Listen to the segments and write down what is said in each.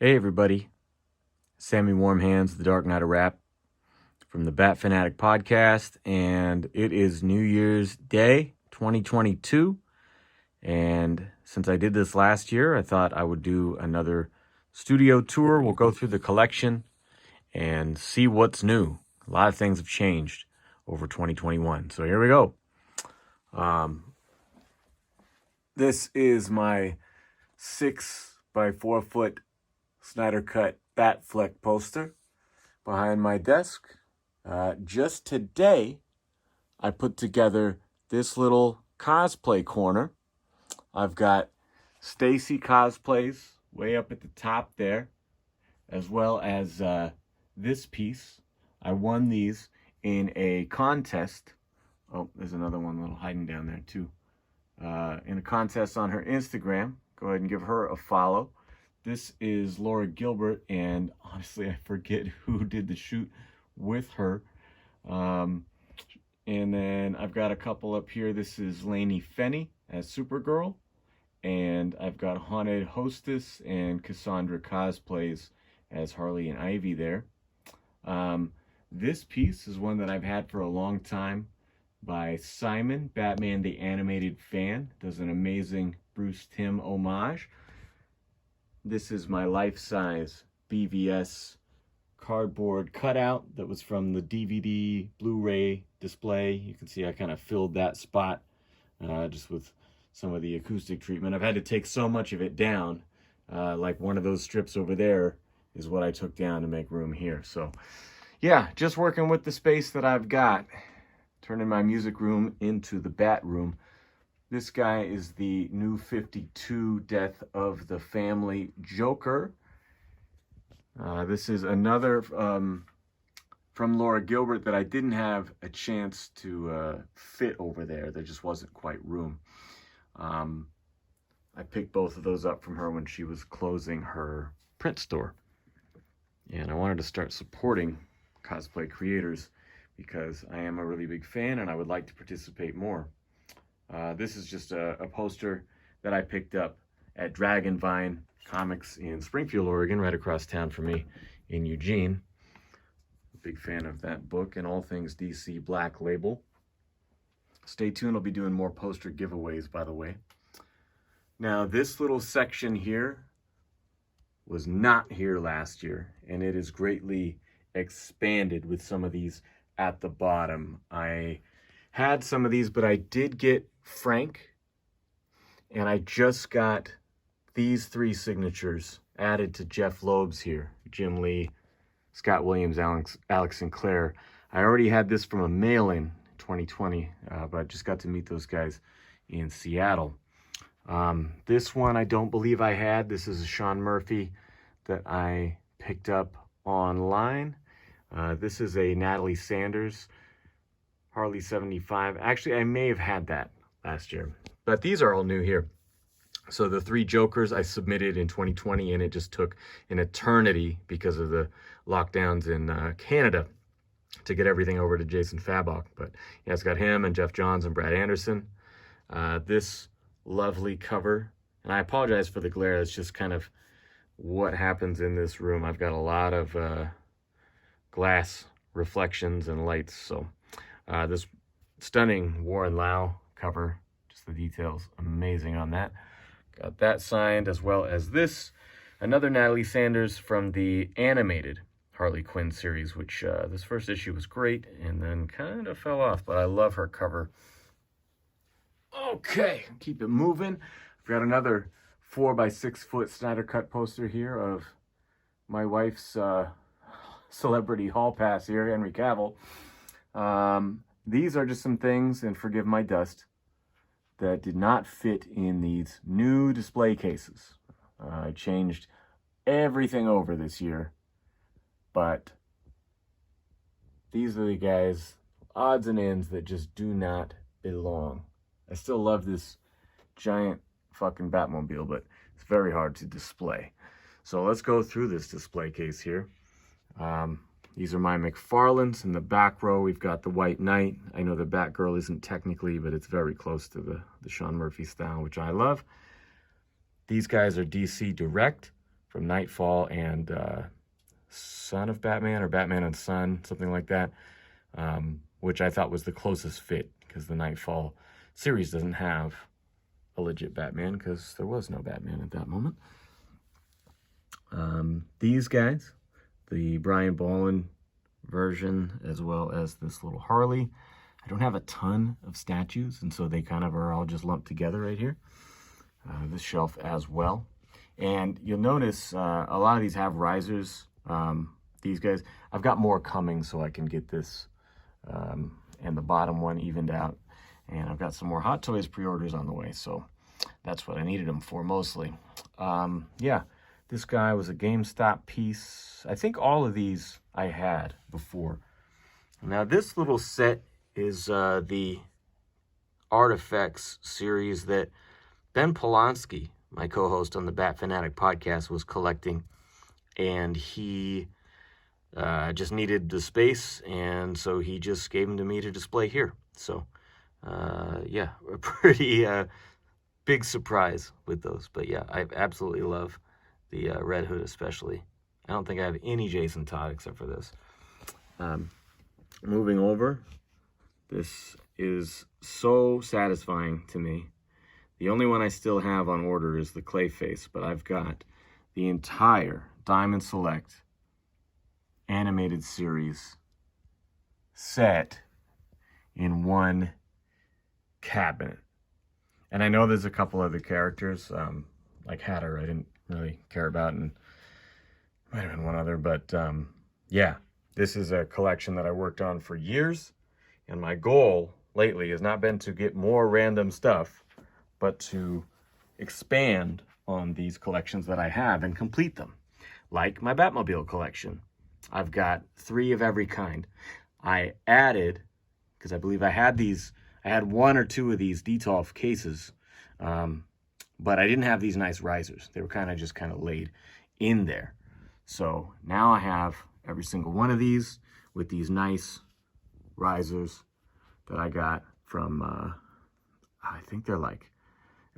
Hey everybody, Sammy Warm Hands, the Dark Knight of Rap from the Bat Fan Addict Podcast, and it is New Year's Day 2022, and since I did this last year, I thought I would do another studio tour. We'll go through the collection and see what's new. A lot of things have changed over 2021, so here we go. This is my 6 by 4 foot Snyder Cut Batfleck poster behind my desk. Just today, I put together this little cosplay corner. I've got Stacy cosplays way up at the top there, as well as this piece. I won these in a contest. Oh, there's another one little hiding down there too. In a contest on her Instagram. Go ahead and give her a follow. This is Laura Gilbert, and honestly, I forget who did the shoot with her. And then I've got a couple up here. This is Lainey Fenney as Supergirl, and I've got Haunted Hostess and Cassandra Cosplays as Harley and Ivy there. This piece is one that I've had for a long time by Simon, Batman the Animated Fan. Does an amazing Bruce Timm homage. This is my life-size BVS cardboard cutout that was from the DVD Blu-ray display. You can see I kind of filled that spot just with some of the acoustic treatment. I've had to take so much of it down. Like one of those strips over there is what I took down to make room here. So yeah, just working with the space that I've got. Turning my music room into the Bat Room. This guy is the New 52 Death of the Family Joker. This is another from Laura Gilbert that I didn't have a chance to fit over there. There just wasn't quite room. I picked both of those up from her when she was closing her print store. And I wanted to start supporting cosplay creators because I am a really big fan and I would like to participate more. This is just a poster that I picked up at Dragonvine Comics in Springfield, Oregon, right across town from me in Eugene. Big fan of that book and all things DC Black Label. Stay tuned, I'll be doing more poster giveaways, by the way. Now, this little section here was not here last year, and it is greatly expanded with some of these at the bottom. I had some of these, but I did get Frank, and I just got these 3 signatures added to Jeff Loeb's here. Jim Lee, Scott Williams, Alex Sinclair. I already had this from a mail-in 2020, but I just got to meet those guys in Seattle. This one I don't believe I had. This is a Sean Murphy that I picked up online. This is a Natalie Sanders Harley 75. Actually, I may have had that last year, but these are all new here. So the 3 Jokers I submitted in 2020, and it just took an eternity because of the lockdowns in Canada to get everything over to Jason Fabok. But yeah, it's got him and Jeff Johns and Brad Anderson. This lovely cover, and I apologize for the glare. It's just kind of what happens in this room. I've got a lot of glass reflections and lights. So this stunning Warren Lau cover, just the details, amazing on that. Got that signed, as well as this, another Natalie Sanders from the animated Harley Quinn series, which this first issue was great and then kind of fell off, but I love her cover. Okay, keep it moving. I've got another 4 by 6 foot Snyder Cut poster here of my wife's celebrity hall pass here, Henry Cavill. These are just some things, and forgive my dust, that did not fit in these new display cases. I changed everything over this year, but these are the guys, odds and ends, that just do not belong. I still love this giant fucking Batmobile, but it's very hard to display. So let's go through this display case here. These are my McFarlanes. In the back row, we've got the White Knight. I know the Batgirl isn't technically, but it's very close to the Sean Murphy style, which I love. These guys are DC Direct from Nightfall and Son of Batman, or Batman and Son, something like that, which I thought was the closest fit, because the Nightfall series doesn't have a legit Batman, because there was no Batman at that moment. These guys, the Brian Bolland version, as well as this little Harley. I don't have a ton of statues, and so they kind of are all just lumped together right here. This shelf as well. And you'll notice a lot of these have risers. These guys, I've got more coming so I can get this and the bottom one evened out. And I've got some more Hot Toys pre-orders on the way, so that's what I needed them for mostly. Yeah, this guy was a GameStop piece. I think all of these I had before. Now this little set is the Artifacts series that Ben Polanski, my co-host on the Bat Fan Addict Podcast, was collecting, and he just needed the space, and so he just gave them to me to display here. So yeah, a pretty big surprise with those. But yeah, I absolutely love the Red Hood especially. I don't think I have any Jason Todd except for this. Moving over, this is so satisfying to me. The only one I still have on order is the Clayface, but I've got the entire Diamond Select animated series set in one cabinet. And I know there's a couple other characters, like Hatter, I didn't really care about, and might have been one other, but yeah, this is a collection that I worked on for years, and my goal lately has not been to get more random stuff, but to expand on these collections that I have and complete them. Like my Batmobile collection. I've got 3 of every kind. I added, because I believe I had one or two of these Detolf cases, but I didn't have these nice risers. They were kind of laid in there. So now I have every single one of these with these nice risers that I got from, I think they're like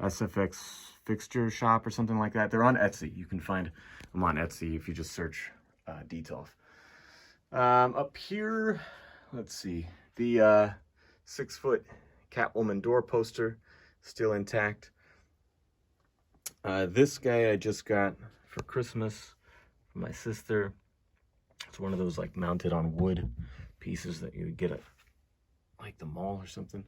SFX Fixture Shop or something like that. They're on Etsy. You can find them on Etsy if you just search Detolf. Up here, let's see, the 6-foot Catwoman door poster, still intact. This guy I just got for Christmas from my sister. It's one of those like mounted on wood pieces that you would get at like the mall or something.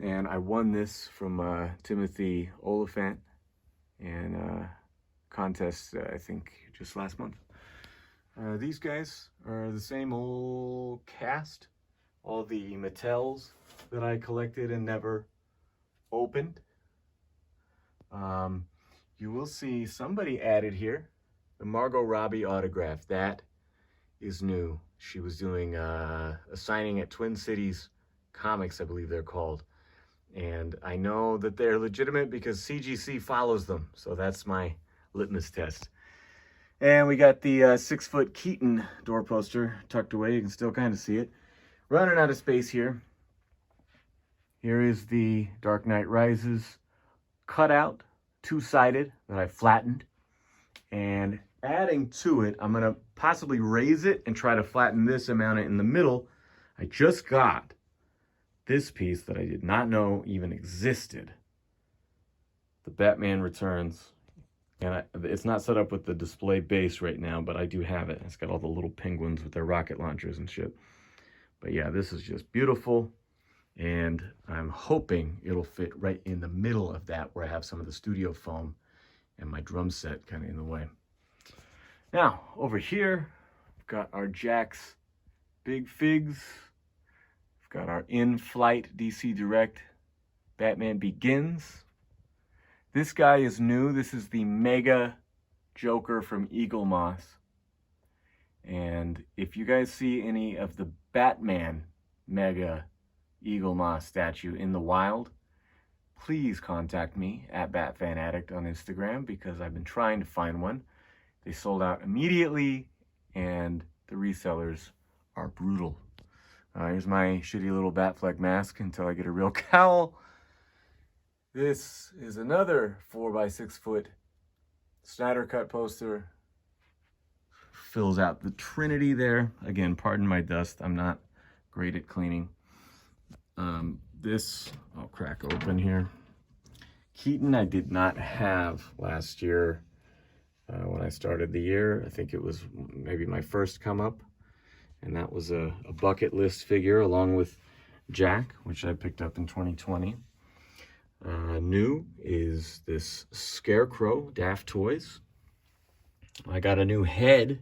And I won this from Timothy Oliphant in a contest, I think, just last month. These guys are the same old cast. All the Mattels that I collected and never opened. You will see somebody added here, the Margot Robbie autograph. That is new. She was doing a signing at Twin Cities Comics, I believe they're called. And I know that they're legitimate because CGC follows them. So that's my litmus test. And we got the 6-foot Keaton door poster tucked away. You can still kind of see it. Running out of space here. Here is the Dark Knight Rises cutout, 2-sided, that I flattened. And adding to it, I'm going to possibly raise it and try to flatten this and mount it in the middle. I just got this piece that I did not know even existed. The Batman Returns. And it's not set up with the display base right now, but I do have it. It's got all the little penguins with their rocket launchers and shit. But yeah, this is just beautiful. And I'm hoping it'll fit right in the middle of that, where I have some of the studio foam and my drum set kind of in the way. Now, over here, we've got our Jack's Big Figs. We've got our in-flight DC Direct Batman Begins. This guy is new. This is the Mega Joker from Eagle Moss. And if you guys see any of the Batman Mega Eagle Moss statue in the wild, please contact me at Bat Fan Addict on Instagram, because I've been trying to find one. They sold out immediately, and the resellers are brutal. Here's my shitty little Batfleck mask until I get a real cowl. This is another 4x6 foot Snyder Cut poster fills out the Trinity there. Again, pardon my dust. I'm not great at cleaning. This, I'll crack open here. Keaton I did not have last year when I started the year. I think it was maybe my first come up. And that was a bucket list figure along with Jack, which I picked up in 2020. New is this Scarecrow, Daft Toys. I got a new head,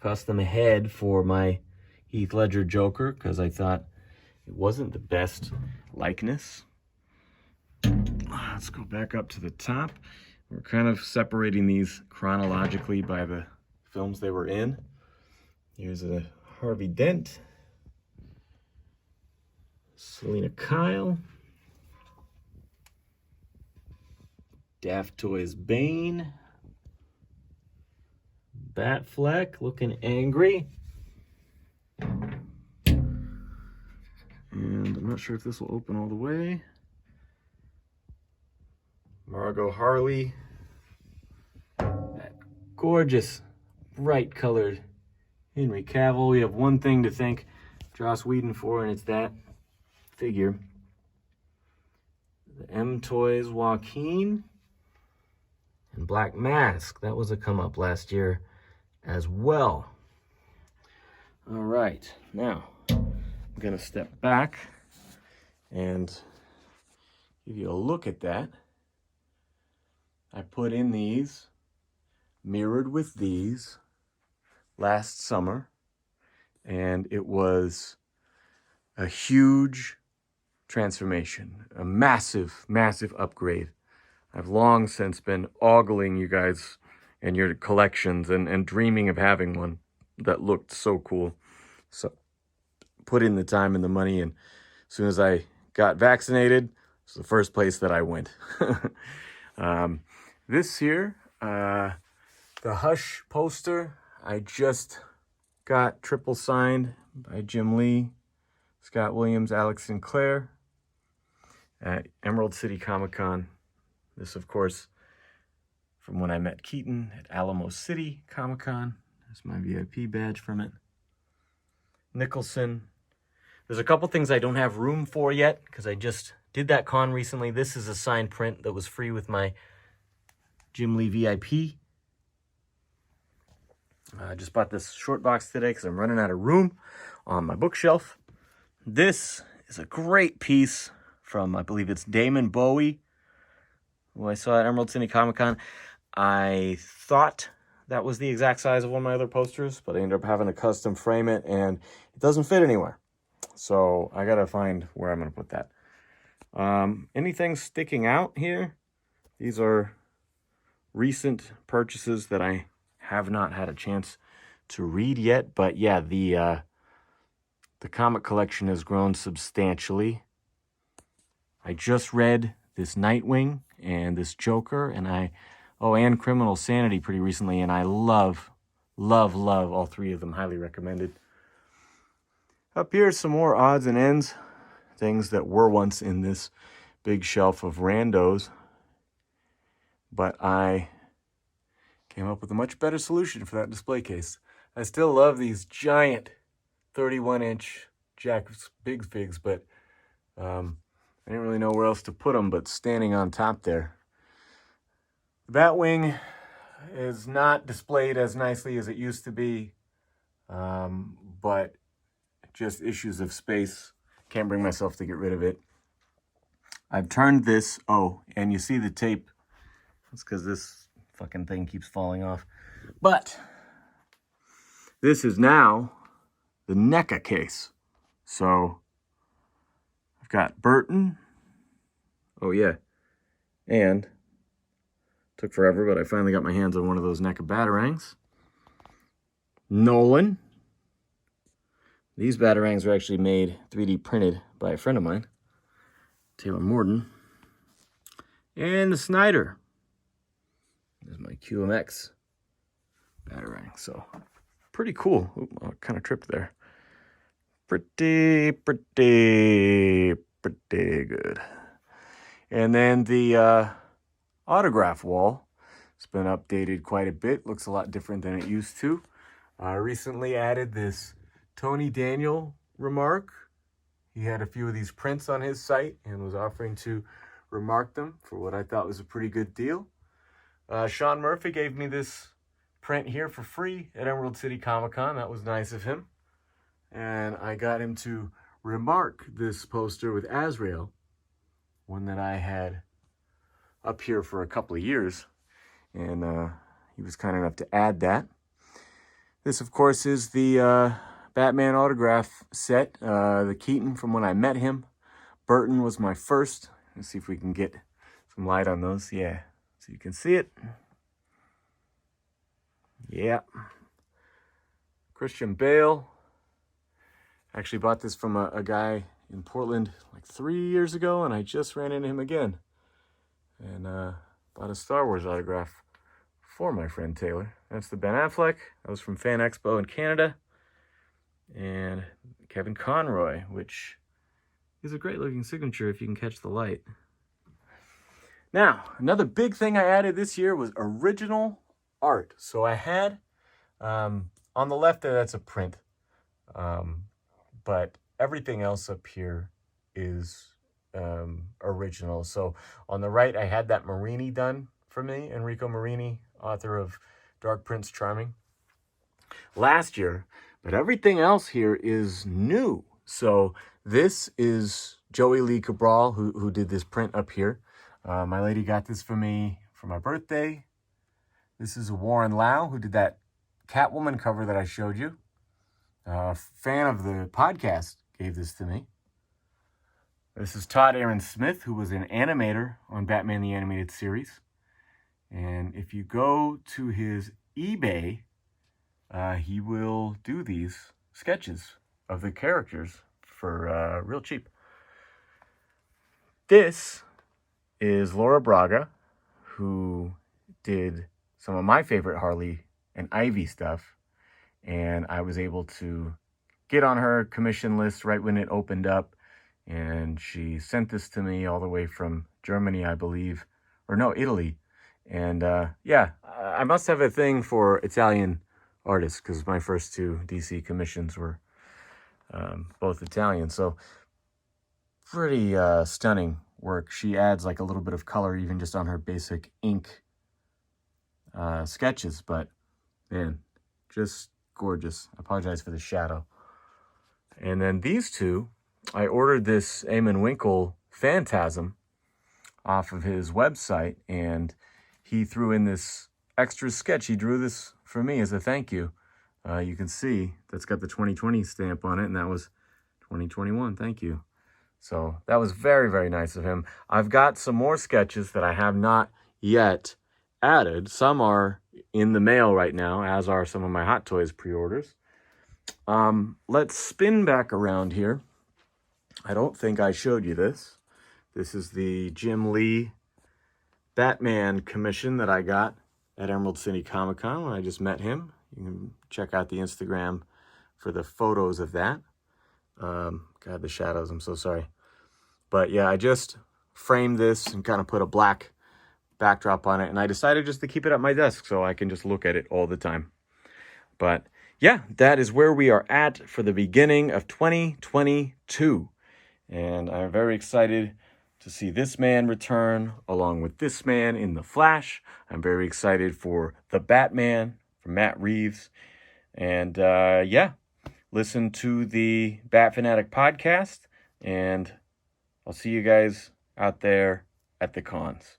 custom head for my Heath Ledger Joker because I thought it wasn't the best likeness. Let's go back up to the top. We're kind of separating these chronologically by the films they were in. Here's a Harvey Dent, Selena Kyle, Daft Toys Bane, Batfleck looking angry. And I'm not sure if this will open all the way. Margot Harley. That gorgeous, bright colored Henry Cavill. We have one thing to thank Joss Whedon for, and it's that figure. The M Toys Joaquin. And Black Mask. That was a come up last year as well. All right, now I'm gonna step back and give you a look at that. I put in these, mirrored with these, last summer, and it was a huge transformation, a massive, massive upgrade. I've long since been ogling you guys and your collections and dreaming of having one that looked so cool. So put in the time and the money, and as soon as I got vaccinated, it's the first place that I went. This here, the Hush poster, I just got triple signed by Jim Lee, Scott Williams, Alex Sinclair at Emerald City Comic Con. This, of course, from when I met Keaton at Alamo City Comic Con. There's my VIP badge from it. Nicholson. There's a couple things I don't have room for yet because I just did that con recently. This is a signed print that was free with my Jim Lee VIP. I just bought this short box today because I'm running out of room on my bookshelf. This is a great piece from, I believe it's Damon Bowie, who I saw at Emerald City Comic Con. I thought that was the exact size of one of my other posters, but I ended up having to custom frame it, and it doesn't fit anywhere. So I got to find where I'm going to put that. Anything sticking out here? These are recent purchases that I have not had a chance to read yet, but yeah, the comic collection has grown substantially. I just read this Nightwing and this Joker, and and Criminal Sanity pretty recently, and I love all three of them. Highly recommended. Up here, some more odds and ends, things that were once in this big shelf of randos, but I came up with a much better solution for that display case. I still love these giant 31-inch Jack's Big Figs, but I didn't really know where else to put them but standing on top there. The Batwing is not displayed as nicely as it used to be, but just issues of space. Can't bring myself to get rid of it. I've turned this, and you see the tape. It's because this fucking thing keeps falling off. But this is now the NECA case. So I've got Burton. Oh yeah. And took forever, but I finally got my hands on one of those NECA Batarangs. Nolan. These Batarangs were actually made 3D printed by a friend of mine, Taylor Morden. And the Snyder. There's my QMX Batarang. So pretty cool. Oop, I kind of tripped there. Pretty good. And then the autograph wall. It's been updated quite a bit. Looks a lot different than it used to. I recently added this Tony Daniel remark. He had a few of these prints on his site and was offering to remark them for what I thought was a pretty good deal. Sean Murphy gave me this print here for free at Emerald City Comic Con. That was nice of him. And I got him to remark this poster with Azrael, one that I had up here for a couple of years. And he was kind enough to add that. This, of course, is the Batman autograph set, the Keaton from when I met him. Burton was my first. Let's see if we can get some light on those. Yeah, so you can see it. Yeah. Christian Bale. Actually bought this from a guy in Portland like 3 years ago, and I just ran into him again. And bought a Star Wars autograph for my friend Taylor. That's the Ben Affleck. That was from Fan Expo in Canada. And Kevin Conroy, which is a great looking signature if you can catch the light. Now, another big thing I added this year was original art. So I had, on the left there, that's a print. But everything else up here is original. So on the right, I had that Marini done for me, Enrico Marini, author of Dark Prince Charming, last year. But everything else here is new. So this is Joey Lee Cabral, who did this print up here. My lady got this for me for my birthday. This is Warren Lau, who did that Catwoman cover that I showed you. Fan of the podcast gave this to me. This is Todd Aaron Smith, who was an animator on Batman the Animated Series. And if you go to his eBay, he will do these sketches of the characters for real cheap. This is Laura Braga, who did some of my favorite Harley and Ivy stuff. And I was able to get on her commission list right when it opened up. And she sent this to me all the way from Germany, I believe. Or no, Italy. And yeah, I must have a thing for Italian artists because my first two DC commissions were both Italian. So pretty stunning work. She adds like a little bit of color even just on her basic ink sketches. But man, just gorgeous. I apologize for the shadow. And then these two, I ordered this Eamon Winkle Phantasm off of his website, and he threw in this extra sketch. He drew this for me as a thank you. You can see that's got the 2020 stamp on it, and that was 2021. Thank you. So that was very, very nice of him. I've got some more sketches that I have not yet added. Some are in the mail right now, as are some of my Hot Toys pre-orders. Let's spin back around here. I don't think I showed you this. This is the Jim Lee Batman commission that I got at Emerald City Comic Con when I just met him. You can check out the Instagram for the photos of that. God, the shadows, I'm so sorry. But yeah, I just framed this and kind of put a black backdrop on it, and I decided just to keep it at my desk so I can just look at it all the time. But yeah, that is where we are at for the beginning of 2022. And I'm very excited to see this man return along with this man in The Flash. I'm very excited for The Batman from Matt Reeves. And yeah, listen to the Bat Fan Addict Podcast. And I'll see you guys out there at the cons.